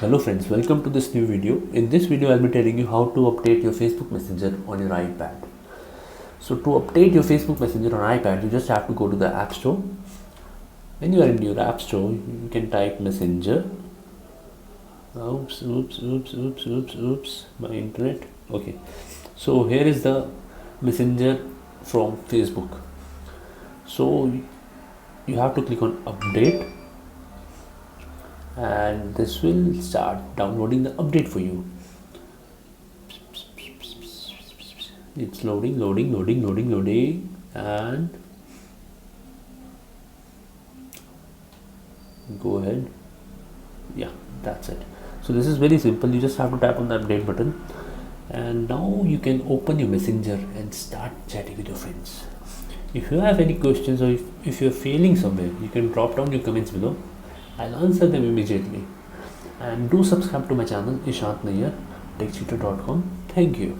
Hello friends, welcome to this new video. In this video I'll be telling you how to update your Facebook Messenger on your iPad. So to update your Facebook Messenger on iPad, you just have to go to the App Store. When you are in your App Store, you can type Messenger. Oops, my internet. Okay, so here is the Messenger from Facebook. So you have to click on update, and this will start downloading the update for you. It's loading, and go ahead. Yeah, that's it. So this is very simple. You just have to tap on the update button, and now you can open your Messenger and start chatting with your friends. If you have any questions, or if you're failing somewhere, you can drop down your comments below. I'll answer them immediately. And do subscribe to my channel, Ishant Nayyar, techtutor.com. Thank you.